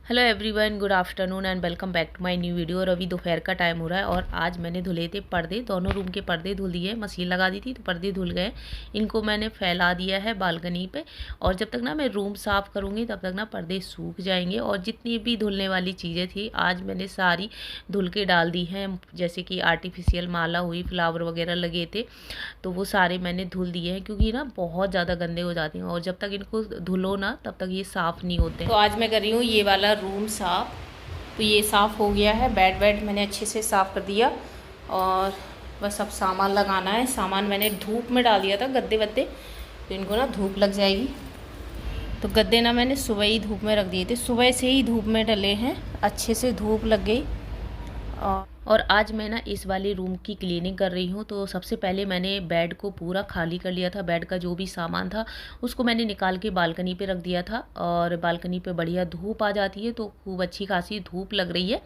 Hello everyone, good afternoon and welcome back to my new video. और अभी दोपहर का टाइम हो रहा है और आज मैंने धुले थे पर्दे, दोनों रूम के पर्दे धुल दिए। मशीन लगा दी थी तो पर्दे धुल गए। इनको मैंने फैला दिया है बालकनी पे और जब तक ना मैं रूम साफ़ करूँगी तब तक ना पर्दे सूख जाएंगे। और जितनी भी धुलने वाली चीज़ें थी आज मैंने सारी धुल के डाल दी हैं। जैसे कि आर्टिफिशियल माला हुई, फ्लावर वगैरह लगे थे तो वो सारे मैंने धुल दिए हैं, क्योंकि ना बहुत ज़्यादा गंदे हो जाते हैं और जब तक इनको धुलो ना तब तक ये साफ़ नहीं होते। तो आज मैं कर रही हूँ ये वाला रूम साफ़। तो ये साफ़ हो गया है, बेड वेड मैंने अच्छे से साफ़ कर दिया और बस अब सामान लगाना है। सामान मैंने धूप में डाल दिया था, गद्दे वद्दे, तो इनको ना धूप लग जाएगी। तो गद्दे ना मैंने सुबह ही धूप में रख दिए थे, सुबह से ही धूप में डले हैं, अच्छे से धूप लग गई। और आज मैं ना इस वाले रूम की क्लीनिंग कर रही हूँ। तो सबसे पहले मैंने बेड को पूरा खाली कर लिया था। बेड का जो भी सामान था उसको मैंने निकाल के बालकनी पे रख दिया था और बालकनी पे बढ़िया धूप आ जाती है तो खूब अच्छी खासी धूप लग रही है।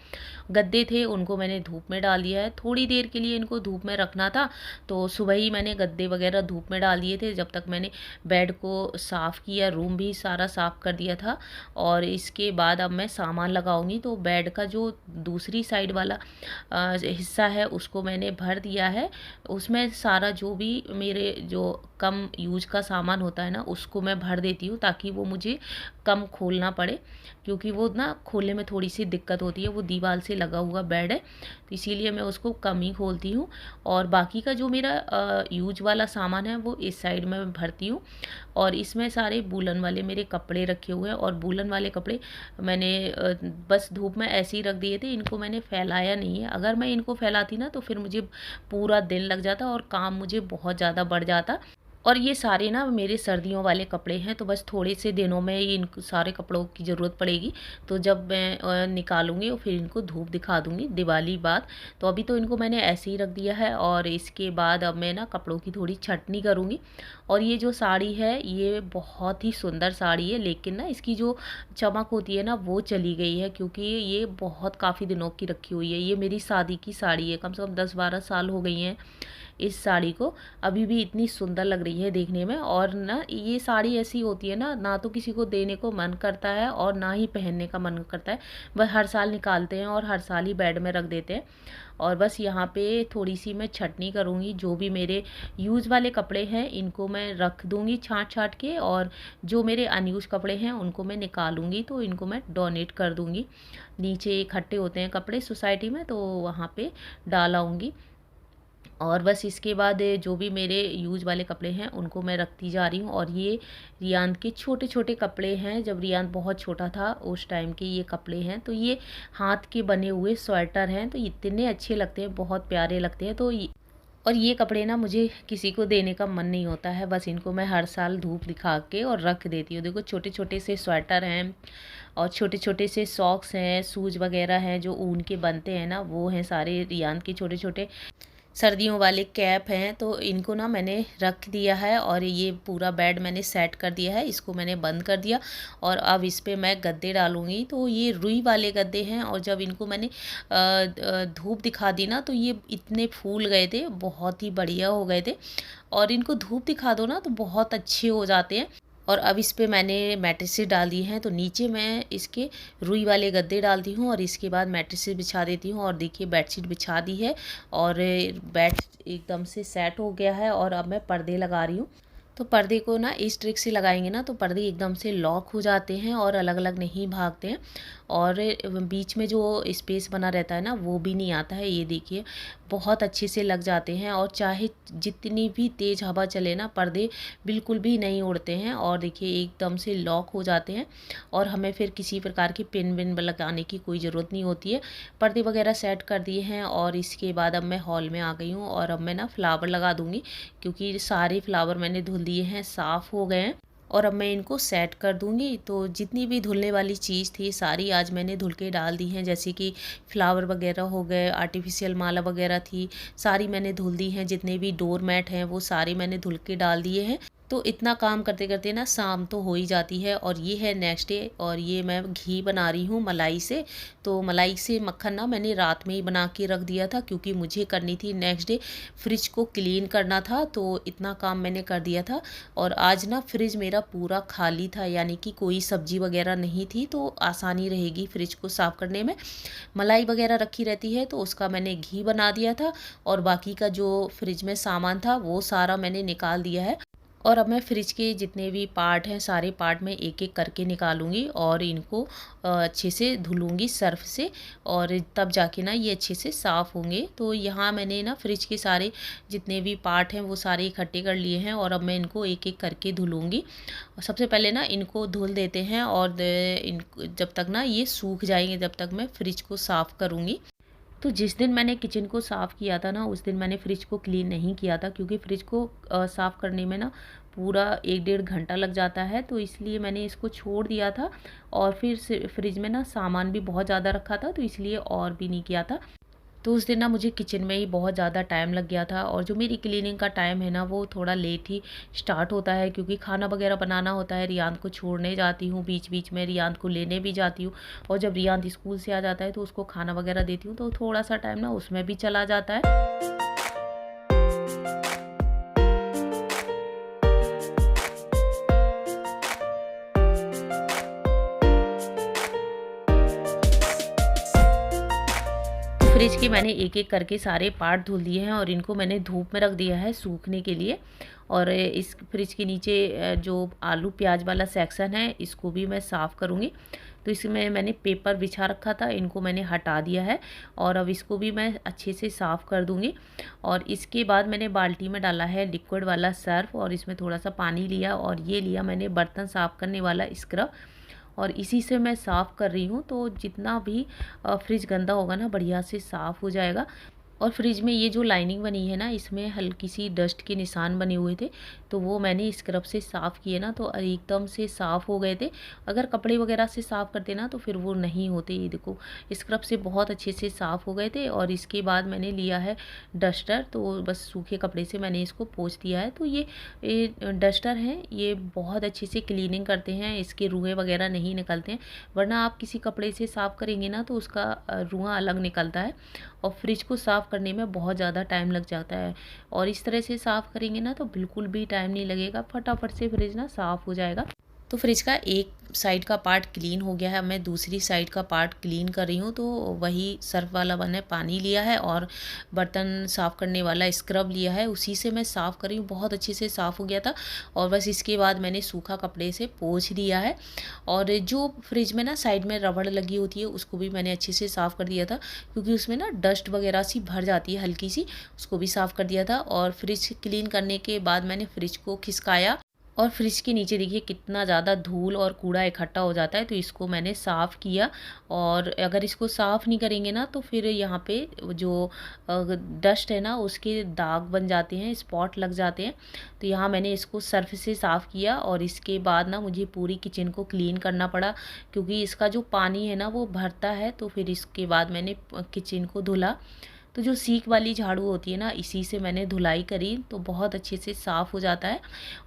गद्दे थे उनको मैंने धूप में डाल दिया है, थोड़ी देर के लिए इनको धूप में रखना था तो सुबह ही मैंने गद्दे वगैरह धूप में डाल दिए थे। जब तक मैंने बेड को साफ़ किया, रूम भी सारा साफ़ कर दिया था। और इसके बाद अब मैं सामान लगाऊंगी। तो बेड का जो दूसरी साइड वाला हिस्सा है उसको मैंने भर दिया है। उसमें सारा जो भी मेरे जो कम यूज का सामान होता है ना उसको मैं भर देती हूँ, ताकि वो मुझे कम खोलना पड़े, क्योंकि वो ना खोलने में थोड़ी सी दिक्कत होती है। वो दीवार से लगा हुआ बेड है तो इसीलिए मैं उसको कम ही खोलती हूँ। और बाकी का जो मेरा यूज वाला सामान है वो इस साइड में भरती हूँ। और इसमें सारे वूलन वाले मेरे कपड़े रखे हुए हैं और वूलन वाले कपड़े मैंने बस धूप में ऐसे ही रख दिए थे, इनको मैंने फैलाया नहीं है। अगर मैं इनको फैलाती ना तो फिर मुझे पूरा दिन लग जाता और काम मुझे बहुत ज़्यादा बढ़ जाता। और ये सारे ना मेरे सर्दियों वाले कपड़े हैं तो बस थोड़े से दिनों में ही इन सारे कपड़ों की ज़रूरत पड़ेगी। तो जब मैं निकालूंगी और फिर इनको धूप दिखा दूंगी दिवाली बाद। तो अभी तो इनको मैंने ऐसे ही रख दिया है और इसके बाद अब मैं ना कपड़ों की थोड़ी छटनी करूँगी। और ये जो साड़ी है ये बहुत ही सुंदर साड़ी है, लेकिन ना इसकी जो चमक होती है ना वो चली गई है, क्योंकि ये बहुत काफ़ी दिनों की रखी हुई है। ये मेरी शादी की साड़ी है, कम से कम 10-12 साल हो गई हैं इस साड़ी को। अभी भी इतनी सुंदर लग रही है देखने में। और ना ये साड़ी ऐसी होती है ना, ना तो किसी को देने को मन करता है और ना ही पहनने का मन करता है। बस हर साल निकालते हैं और हर साल ही बेड में रख देते हैं। और बस यहाँ पे थोड़ी सी मैं छटनी करूँगी। जो भी मेरे यूज़ वाले कपड़े हैं इनको मैं रख दूँगी छाँट छाँट के, और जो मेरे अनयूज कपड़े हैं उनको मैं निकालूँगी तो इनको मैं डोनेट कर दूँगी। नीचे इकट्ठे होते हैं कपड़े सोसाइटी में तो वहाँ पे डालाऊँगी। और बस इसके बाद जो भी मेरे यूज वाले कपड़े हैं उनको मैं रखती जा रही हूँ। और ये रियान के छोटे छोटे कपड़े हैं, जब रियान बहुत छोटा था उस टाइम के ये कपड़े हैं। तो ये हाथ के बने हुए स्वेटर हैं, तो इतने अच्छे लगते हैं, बहुत प्यारे लगते हैं। तो और ये कपड़े ना मुझे किसी को देने का मन नहीं होता है, बस इनको मैं हर साल धूप दिखा के और रख देती हूँ। देखो छोटे छोटे से स्वेटर हैं और छोटे छोटे से सॉक्स हैं, शूज वगैरह हैं जो ऊन के बनते हैं ना, वो हैं सारे रियान के छोटे छोटे। सर्दियों वाले कैप हैं तो इनको ना मैंने रख दिया है। और ये पूरा बेड मैंने सेट कर दिया है, इसको मैंने बंद कर दिया। और अब इस पे मैं गद्दे डालूँगी। तो ये रुई वाले गद्दे हैं और जब इनको मैंने धूप दिखा दी ना तो ये इतने फूल गए थे, बहुत ही बढ़िया हो गए थे। और इनको धूप दिखा दो ना तो बहुत अच्छे हो जाते हैं। और अब इस पे मैंने मैट्रेसेस डाल दी हैं, तो नीचे मैं इसके रुई वाले गद्दे डालती हूँ और इसके बाद मैट्रेसेस बिछा देती हूँ। और देखिए बेडशीट बिछा दी है और बेड एकदम से सेट हो गया है। और अब मैं पर्दे लगा रही हूँ। तो पर्दे को ना इस ट्रिक से लगाएंगे ना तो पर्दे एकदम से लॉक हो जाते हैं और अलग अलग नहीं भागते हैं। और बीच में जो स्पेस बना रहता है ना वो भी नहीं आता है। ये देखिए बहुत अच्छे से लग जाते हैं और चाहे जितनी भी तेज़ हवा चले ना पर्दे बिल्कुल भी नहीं उड़ते हैं। और देखिए एकदम से लॉक हो जाते हैं और हमें फिर किसी प्रकार की पिन विन लगाने की कोई ज़रूरत नहीं होती है। पर्दे वगैरह सेट कर दिए हैं और इसके बाद अब मैं हॉल में आ गई हूँ। और अब मैं ना फ्लावर लगा दूँगी, क्योंकि सारे फ्लावर मैंने धुल दिए हैं, साफ़ हो गए हैं। और अब मैं इनको सेट कर दूंगी। तो जितनी भी धुलने वाली चीज़ थी सारी आज मैंने धुल के डाल दी हैं, जैसे कि फ्लावर वगैरह हो गए, आर्टिफिशियल माला वगैरह थी, सारी मैंने धुल दी हैं। जितने भी डोर मैट हैं वो सारे मैंने धुल के डाल दिए हैं। तो इतना काम करते करते ना शाम तो हो ही जाती है। और ये है नेक्स्ट डे, और ये मैं घी बना रही हूँ मलाई से। तो मलाई से मक्खन ना मैंने रात में ही बना के रख दिया था, क्योंकि मुझे करनी थी नेक्स्ट डे फ्रिज को क्लीन करना था, तो इतना काम मैंने कर दिया था। और आज ना फ्रिज मेरा पूरा खाली था, यानी कि कोई सब्जी वगैरह नहीं थी, तो आसानी रहेगी फ्रिज को साफ़ करने में। मलाई वगैरह रखी रहती है तो उसका मैंने घी बना दिया था, और बाकी का जो फ्रिज में सामान था वो सारा मैंने निकाल दिया है। और अब मैं फ्रिज के जितने भी पार्ट हैं सारे पार्ट में एक एक करके निकालूंगी और इनको अच्छे से धुलूंगी सर्फ से, और तब जाके ना ये अच्छे से साफ़ होंगे। तो यहाँ मैंने ना फ्रिज के सारे जितने भी पार्ट हैं वो सारे इकट्ठे कर लिए हैं, और अब मैं इनको एक एक करके धुलूंगी। सबसे पहले ना इनको धुल देते हैं, और इनको जब तक ना ये सूख जाएंगे जब तक मैं फ्रिज को साफ़ करूँगी। तो जिस दिन मैंने किचन को साफ़ किया था ना, उस दिन मैंने फ्रिज को क्लीन नहीं किया था, क्योंकि फ्रिज को साफ़ करने में ना पूरा 1-1.5 घंटा लग जाता है, तो इसलिए मैंने इसको छोड़ दिया था। और फिर फ्रिज में ना सामान भी बहुत ज़्यादा रखा था, तो इसलिए और भी नहीं किया था। तो उस दिन ना मुझे किचन में ही बहुत ज़्यादा टाइम लग गया था, और जो मेरी क्लीनिंग का टाइम है ना वो थोड़ा लेट ही स्टार्ट होता है, क्योंकि खाना वगैरह बनाना होता है। रियांत को छोड़ने जाती हूँ, बीच बीच में रियांत को लेने भी जाती हूँ, और जब रियांत स्कूल से आ जाता है तो उसको खाना वगैरह देती हूँ, तो थोड़ा सा टाइम ना उसमें भी चला जाता है। फ्रिज के मैंने एक एक करके सारे पार्ट धुल दिए हैं, और इनको मैंने धूप में रख दिया है सूखने के लिए। और इस फ्रिज के नीचे जो आलू प्याज वाला सेक्शन है इसको भी मैं साफ़ करूँगी। तो इसमें मैंने पेपर बिछा रखा था, इनको मैंने हटा दिया है, और अब इसको भी मैं अच्छे से साफ़ कर दूँगी। और इसके बाद मैंने बाल्टी में डाला है लिक्विड वाला सर्फ, और इसमें थोड़ा सा पानी लिया, और ये लिया मैंने बर्तन साफ़ करने वाला स्क्रब, और इसी से मैं साफ़ कर रही हूँ। तो जितना भी फ्रिज गंदा होगा ना बढ़िया से साफ़ हो जाएगा। और फ्रिज में ये जो लाइनिंग बनी है ना, इसमें हल्की सी डस्ट के निशान बने हुए थे, तो वो मैंने स्क्रब से साफ़ किए ना, तो एकदम से साफ़ हो गए थे। अगर कपड़े वगैरह से साफ़ करते ना तो फिर वो नहीं होते। ये देखो स्क्रब से बहुत अच्छे से साफ़ हो गए थे। और इसके बाद मैंने लिया है डस्टर, तो बस सूखे कपड़े से मैंने इसको पोंछ दिया है। तो ये डस्टर हैं, ये बहुत अच्छे से क्लीनिंग करते हैं, इसके रुएँ वगैरह नहीं निकलते हैं। वरना आप किसी कपड़े से साफ़ करेंगे ना तो उसका रुआँ अलग निकलता है, और फ्रिज को साफ़ करने में बहुत ज़्यादा टाइम लग जाता है। और इस तरह से साफ़ करेंगे ना तो बिल्कुल भी टाइम नहीं लगेगा, फटाफट से फ्रिज ना साफ़ हो जाएगा। तो फ्रिज का एक साइड का पार्ट क्लीन हो गया है, मैं दूसरी साइड का पार्ट क्लीन कर रही हूँ। तो वही सर्फ वाला मैंने पानी लिया है, और बर्तन साफ़ करने वाला स्क्रब लिया है, उसी से मैं साफ़ कर रही हूँ। बहुत अच्छे से साफ़ हो गया था, और बस इसके बाद मैंने सूखा कपड़े से पोंछ दिया है। और जो फ्रिज में ना साइड में रबड़ लगी होती है उसको भी मैंने अच्छे से साफ़ कर दिया था, क्योंकि उसमें ना डस्ट वगैरह सी भर जाती है हल्की सी, उसको भी साफ़ कर दिया था। और फ्रिज क्लीन करने के बाद मैंने फ्रिज को खिसकाया, और फ्रिज के नीचे देखिए कितना ज़्यादा धूल और कूड़ा इकट्ठा हो जाता है, तो इसको मैंने साफ़ किया। और अगर इसको साफ़ नहीं करेंगे ना तो फिर यहाँ पे जो डस्ट है ना उसके दाग बन जाते हैं, स्पॉट लग जाते हैं। तो यहाँ मैंने इसको सर्फ से साफ़ किया, और इसके बाद ना मुझे पूरी किचन को क्लीन करना पड़ा, क्योंकि इसका जो पानी है ना वो भरता है। तो फिर इसके बाद मैंने किचन को धुला। तो जो सीख वाली झाड़ू होती है ना, इसी से मैंने धुलाई करी, तो बहुत अच्छे से साफ़ हो जाता है।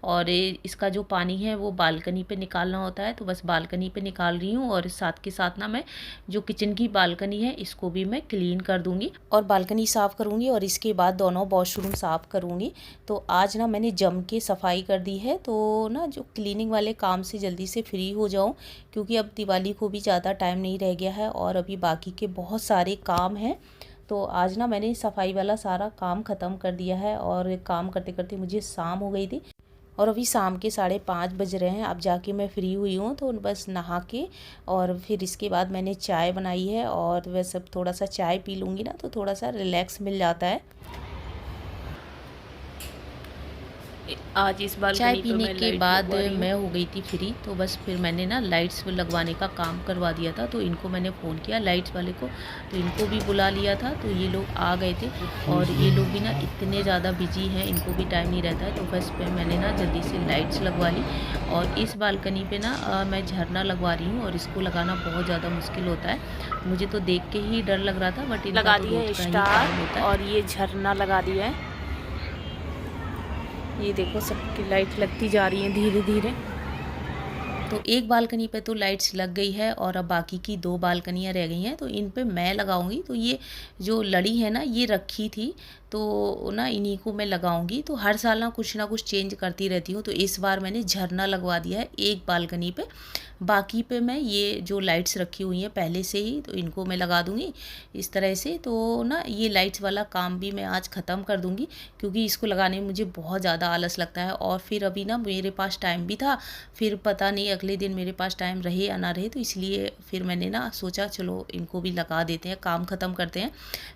और इसका जो पानी है वो बालकनी पे निकालना होता है, तो बस बालकनी पे निकाल रही हूँ। और साथ के साथ ना मैं जो किचन की बालकनी है इसको भी मैं क्लीन कर दूँगी, और बालकनी साफ़ करूँगी, और इसके बाद दोनों वॉशरूम साफ़ करूँगी। तो आज ना मैंने जम के सफाई कर दी है, तो ना जो क्लीनिंग वाले काम से जल्दी से फ्री हो जाऊँ, क्योंकि अब दिवाली को भी ज़्यादा टाइम नहीं रह गया है, और अभी बाकी के बहुत सारे काम हैं। तो आज ना मैंने सफाई वाला सारा काम ख़त्म कर दिया है, और काम करते करते मुझे शाम हो गई थी, और अभी शाम के 5:30 बज रहे हैं। अब जाके मैं फ्री हुई हूँ, तो बस नहा के और फिर इसके बाद मैंने चाय बनाई है, और वह सब थोड़ा सा चाय पी लूँगी ना तो थोड़ा सा रिलैक्स मिल जाता है। आज इस बार चाय पीने के बाद मैं हो गई थी फ्री, तो बस फिर मैंने ना लाइट्स लगवाने का काम करवा दिया था। तो इनको मैंने फ़ोन किया लाइट्स वाले को, तो इनको भी बुला लिया था, तो ये लोग आ गए थे। और ये लोग भी ना इतने ज़्यादा बिजी हैं, इनको भी टाइम नहीं रहता है, तो बस फिर मैंने ना जल्दी से लाइट्स लगवा ली। और इस बालकनी पे ना मैं झरना लगवा रही हूँ, और इसको लगाना बहुत ज़्यादा मुश्किल होता है। मुझे तो देख के ही डर लग रहा था, बट लगा दिया है स्टार, और ये झरना लगा दिया है। ये देखो सबकी लाइट लगती जा रही है धीरे धीरे। तो एक बालकनी पे तो लाइट्स लग गई है और अब बाकी की 2 बालकनियाँ रह गई हैं, तो इन पे मैं लगाऊंगी। तो ये जो लड़ी है ना ये रखी थी, तो ना इन्हीं को मैं लगाऊंगी। तो हर साल ना कुछ चेंज करती रहती हूँ। तो इस बार मैंने झरना लगवा दिया है एक बालकनी पे, बाकी पे मैं ये जो लाइट्स रखी हुई हैं पहले से ही, तो इनको मैं लगा दूँगी इस तरह से। तो ना ये लाइट्स वाला काम भी मैं आज ख़त्म कर दूँगी, क्योंकि इसको लगाने में मुझे बहुत ज़्यादा आलस लगता है। और फिर अभी ना मेरे पास टाइम भी था, फिर पता नहीं अगले दिन मेरे पास टाइम रहे या ना रहे, तो इसलिए फिर मैंने ना सोचा चलो इनको भी लगा देते हैं, काम ख़त्म करते हैं।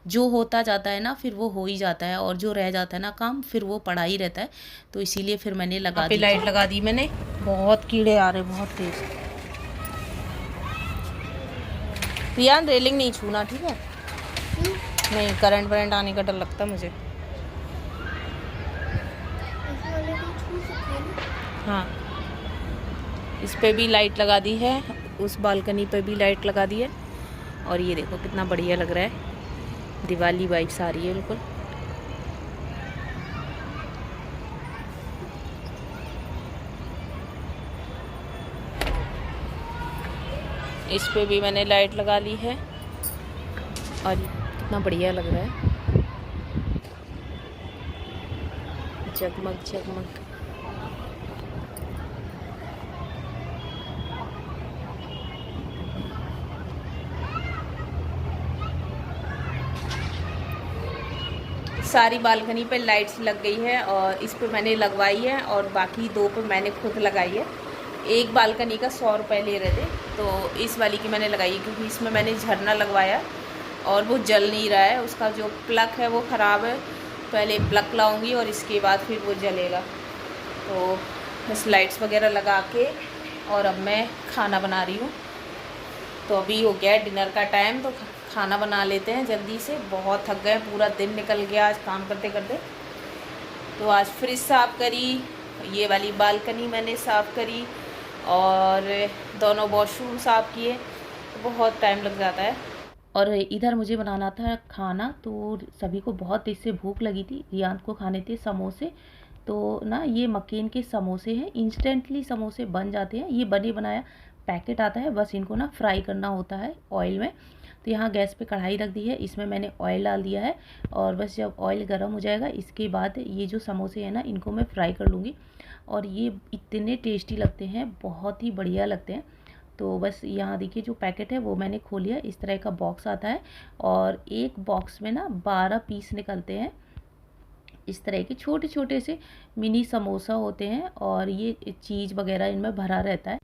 जो होता जाता है ना फिर वो हो ही जाता है, और जो रह जाता है ना काम फिर वो पड़ा ही रहता है। तो इसीलिए फिर मैंने लगा दी, लाइट लगा दी मैंने। बहुत कीड़े आ रहे बहुत तेज़। रियान रेलिंग नहीं छूना, ठीक है? नहीं, करंट वरेंट आने का डर लगता मुझे। हाँ, इस पे भी लाइट लगा दी है, उस बालकनी पे भी लाइट लगा दी है। और ये देखो कितना बढ़िया लग रहा है, दिवाली वाइब्स आ रही है बिल्कुल। इस पे भी मैंने लाइट लगा ली है और कितना बढ़िया लग रहा है, जगमग जगमग। सारी बालकनी पे लाइट्स लग गई है और इस पे मैंने लगवाई है, और बाकी 2 पे मैंने खुद लगाई है। एक बालकनी का 100 रुपये ले रहे थे, तो इस वाली की मैंने लगाई है, क्योंकि इसमें मैंने झरना लगवाया और वो जल नहीं रहा है। उसका जो प्लग है वो ख़राब है, पहले प्लग लाऊंगी और इसके बाद फिर वो जलेगा। तो बस लाइट्स वगैरह लगा के और अब मैं खाना बना रही हूँ। तो अभी हो गया है डिनर का टाइम, तो खाना बना लेते हैं जल्दी से। बहुत थक गए, पूरा दिन निकल गया आज काम करते करते। तो आज फ्रिज साफ़ करी, ये वाली बालकनी मैंने साफ़ करी और दोनों वॉशरूम साफ़ किए। बहुत टाइम लग जाता है। और इधर मुझे बनाना था खाना, तो सभी को बहुत तेज़ से भूख लगी थी। रियान को खाने थे समोसे। तो ना ये मक्केन के समोसे हैं, इंस्टेंटली समोसे बन जाते हैं। ये बने बनाया पैकेट आता है, बस इनको ना फ्राई करना होता है ऑयल में। तो यहाँ गैस पे कढ़ाई रख दी है, इसमें मैंने ऑयल डाल दिया है और बस जब ऑयल गर्म हो जाएगा इसके बाद ये जो समोसे हैं ना इनको मैं फ्राई कर लूँगी। और ये इतने टेस्टी लगते हैं, बहुत ही बढ़िया लगते हैं। तो बस यहाँ देखिए जो पैकेट है वो मैंने खोल लिया। इस तरह का बॉक्स आता है और एक बॉक्स में ना 12 पीस निकलते हैं। इस तरह के छोटे छोटे से मिनी समोसा होते हैं और ये चीज़ वगैरह इनमें भरा रहता है।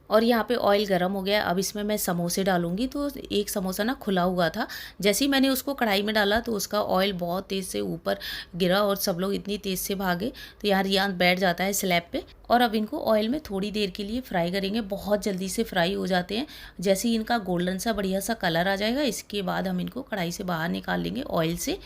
और यहाँ पे ऑयल गर्म हो गया, अब इसमें मैं समोसे डालूंगी। तो एक समोसा ना खुला हुआ था, जैसे ही मैंने उसको कढ़ाई में डाला तो उसका ऑयल बहुत तेज़ से ऊपर गिरा और सब लोग इतनी तेज़ से भागे। तो यहाँ रियान बैठ जाता है स्लैब पे। और अब इनको ऑयल में थोड़ी देर के लिए फ्राई करेंगे, बहुत जल्दी से फ्राई हो जाते हैं। जैसे ही इनका गोल्डन सा बढ़िया सा कलर आ जाएगा इसके बाद हम इनको कढ़ाई से बाहर निकाल लेंगे ऑयल से।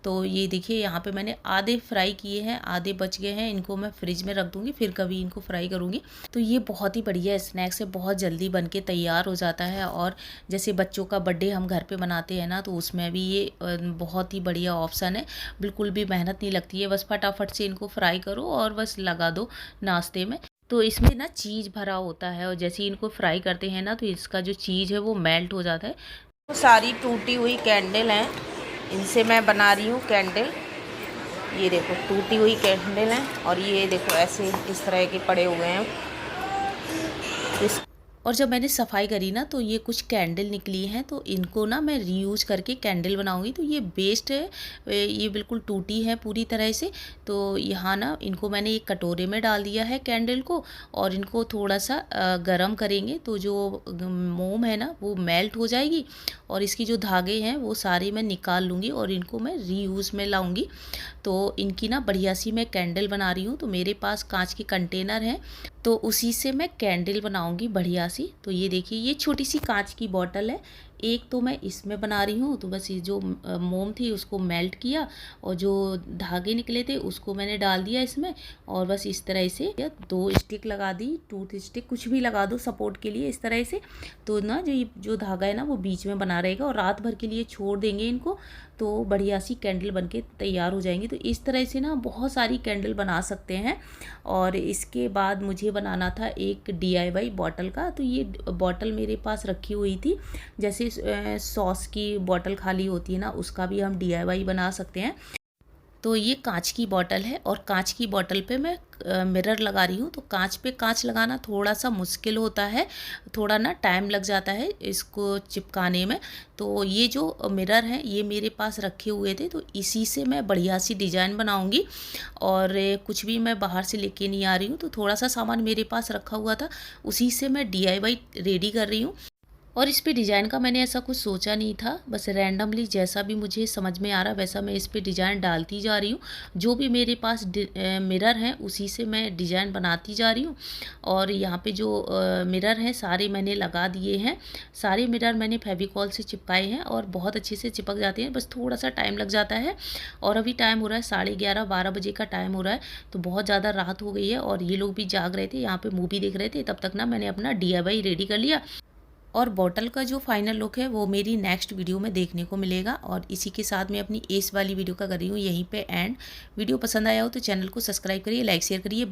तो ये देखिए यहाँ पे मैंने आधे फ्राई किए हैं, आधे बच गए हैं, इनको मैं फ्रिज में रख दूँगी, फिर कभी इनको फ्राई करूँगी। तो ये बहुत ही बढ़िया स्नैक्स है, बहुत जल्दी बन के तैयार हो जाता है। और जैसे बच्चों का बर्थडे हम घर पे बनाते हैं ना, तो उसमें भी ये बहुत ही बढ़िया ऑप्शन है। बिल्कुल भी मेहनत नहीं लगती है, बस फटाफट से इनको फ्राई करो और बस लगा दो नाश्ते में। तो इसमें ना चीज़ भरा होता है और जैसे ही इनको फ्राई करते हैं ना तो इसका जो चीज़ है वो मेल्ट हो जाता है। तो सारी टूटी हुई कैंडल हैं, इनसे मैं बना रही हूँ कैंडल। ये देखो टूटी हुई कैंडल हैं और ये देखो ऐसे इस तरह के पड़े हुए हैं। और जब मैंने सफाई करी ना तो ये कुछ कैंडल निकली हैं, तो इनको ना मैं रीयूज करके कैंडल बनाऊंगी। तो ये बेस्ट है, ये बिल्कुल टूटी है पूरी तरह से। तो यहाँ ना इनको मैंने एक कटोरे में डाल दिया है कैंडल को, और इनको थोड़ा सा गरम करेंगे तो जो मोम है ना वो मेल्ट हो जाएगी और इसकी जो धागे हैं वो सारे मैं निकाल लूँगी और इनको मैं रीयूज़ में लाऊँगी। तो इनकी ना बढ़िया सी मैं कैंडल बना रही हूँ। तो मेरे पास कांच के कंटेनर हैं, तो उसी से मैं कैंडल बनाऊंगी बढ़िया सी। तो ये देखिए ये छोटी सी कांच की बॉटल है, एक तो मैं इसमें बना रही हूँ। तो बस ये जो मोम थी उसको मेल्ट किया और जो धागे निकले थे उसको मैंने डाल दिया इसमें, और बस इस तरह से 2 स्टिक लगा दी, टूथ स्टिक कुछ भी लगा दो सपोर्ट के लिए इस तरह से। तो ना जो धागा है ना वो बीच में बना रहेगा, और रात भर के लिए छोड़ देंगे इनको तो बढ़िया सी कैंडल बनके तैयार हो जाएंगी। तो इस तरह से ना बहुत सारी कैंडल बना सकते हैं। और इसके बाद मुझे बनाना था एक DIY बॉटल का। तो ये बॉटल मेरे पास रखी हुई थी, जैसे सॉस की बॉटल खाली होती है ना, उसका भी हम DIY बना सकते हैं। तो ये कांच की बॉटल है, और कांच की बॉटल पे मैं मिरर लगा रही हूँ। तो कांच पे कांच लगाना थोड़ा सा मुश्किल होता है, थोड़ा ना टाइम लग जाता है इसको चिपकाने में। तो ये जो मिरर हैं ये मेरे पास रखे हुए थे, तो इसी से मैं बढ़िया सी डिज़ाइन बनाऊँगी। और कुछ भी मैं बाहर से लेके नहीं आ रही हूँ, तो थोड़ा सा सामान मेरे पास रखा हुआ था, उसी से मैं DIY रेडी कर रही हूँ। और इस पे डिज़ाइन का मैंने ऐसा कुछ सोचा नहीं था, बस रैंडमली जैसा भी मुझे समझ में आ रहा वैसा मैं इस पे डिज़ाइन डालती जा रही हूँ। जो भी मेरे पास मिरर हैं उसी से मैं डिज़ाइन बनाती जा रही हूँ। और यहाँ पे जो मिरर हैं सारे मैंने लगा दिए हैं। सारे मिरर मैंने फेविकॉल से चिपकाए हैं और बहुत अच्छे से चिपक जाते हैं, बस थोड़ा सा टाइम लग जाता है। और अभी टाइम हो रहा है 11:30-12 बजे का टाइम हो रहा है, तो बहुत ज़्यादा रात हो गई है और ये लोग भी जाग रहे थे, यहाँ पर मूवी देख रहे थे। तब तक ना मैंने अपना DIY रेडी कर लिया। और बॉटल का जो फाइनल लुक है वो मेरी नेक्स्ट वीडियो में देखने को मिलेगा। और इसी के साथ मैं अपनी एस वाली वीडियो का कर रही हूँ यहीं पे एंड। वीडियो पसंद आया हो तो चैनल को सब्सक्राइब करिए, लाइक शेयर करिए।